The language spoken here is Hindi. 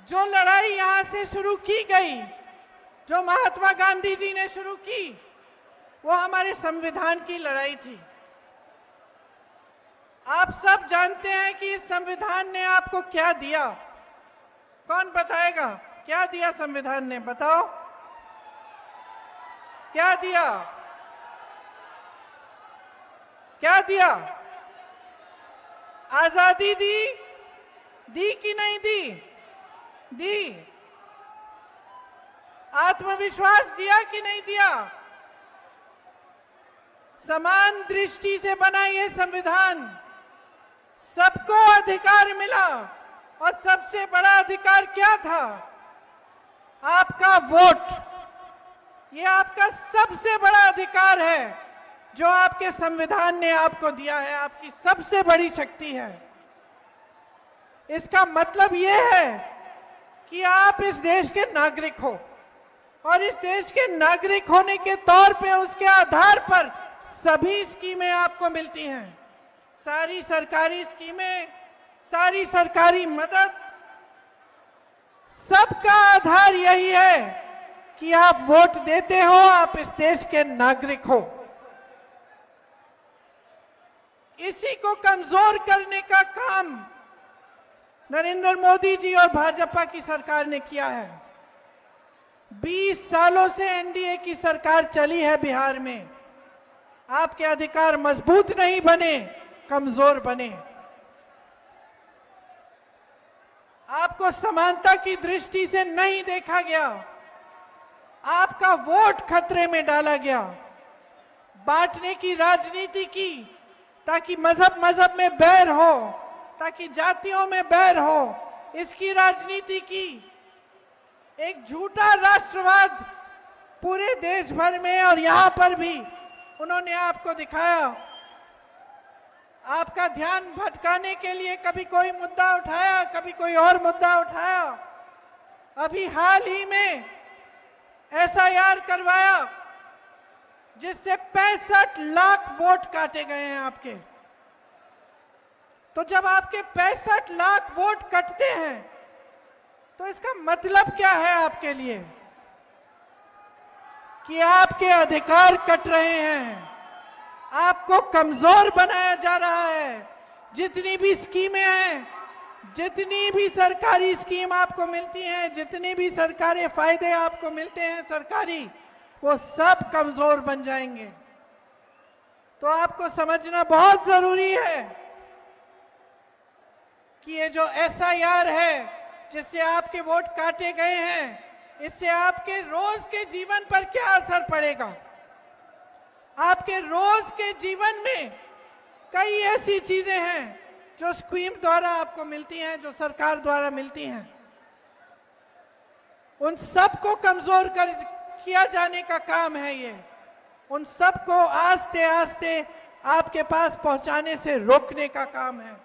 जो लड़ाई यहां से शुरू की गई, जो महात्मा गांधी जी ने शुरू की, वो हमारे संविधान की लड़ाई थी। आप सब जानते हैं कि इस संविधान ने आपको क्या दिया। कौन बताएगा क्या दिया संविधान ने? बताओ क्या दिया? क्या दिया? आजादी दी? दी कि नहीं दी? दी। आत्मविश्वास दिया कि नहीं दिया? समान दृष्टि से बना ये संविधान, सबको अधिकार मिला। और सबसे बड़ा अधिकार क्या था? आपका वोट। ये आपका सबसे बड़ा अधिकार है जो आपके संविधान ने आपको दिया है, आपकी सबसे बड़ी शक्ति है। इसका मतलब ये है कि आप इस देश के नागरिक हो, और इस देश के नागरिक होने के तौर पे उसके आधार पर सभी स्कीमें आपको मिलती हैं। सारी सरकारी स्कीमें, सारी सरकारी मदद, सबका आधार यही है कि आप वोट देते हो, आप इस देश के नागरिक हो। इसी को कमजोर करने का काम नरेंद्र मोदी जी और भाजपा की सरकार ने किया है। 20 सालों से एनडीए की सरकार चली है बिहार में। आपके अधिकार मजबूत नहीं बने, कमजोर बने। आपको समानता की दृष्टि से नहीं देखा गया, आपका वोट खतरे में डाला गया। बांटने की राजनीति की, ताकि मजहब में बैर हो, ताकि जातियों में बैर हो, इसकी राजनीति की। एक झूठा राष्ट्रवाद पूरे देश भर में और यहां पर भी उन्होंने आपको दिखाया। आपका ध्यान भटकाने के लिए कभी कोई मुद्दा उठाया, कभी कोई और मुद्दा उठाया। अभी हाल ही में एसआईआर करवाया जिससे 65 लाख वोट काटे गए हैं आपके। तो जब आपके 65 लाख वोट कटते हैं तो इसका मतलब क्या है आपके लिए? कि आपके अधिकार कट रहे हैं, आपको कमजोर बनाया जा रहा है। जितनी भी स्कीमें हैं, जितनी भी सरकारी स्कीम आपको मिलती हैं, जितने भी सरकारी फायदे आपको मिलते हैं सरकारी, वो सब कमजोर बन जाएंगे। तो आपको समझना बहुत जरूरी है कि ये जो एसआईआर है जिससे आपके वोट काटे गए हैं, इससे आपके रोज के जीवन पर क्या असर पड़ेगा। आपके रोज के जीवन में कई ऐसी चीजें हैं जो स्कीम द्वारा आपको मिलती हैं, जो सरकार द्वारा मिलती हैं, उन सबको कमजोर किया जाने का काम है ये। उन सबको आस्ते आस्ते आपके पास पहुंचाने से रोकने का काम है।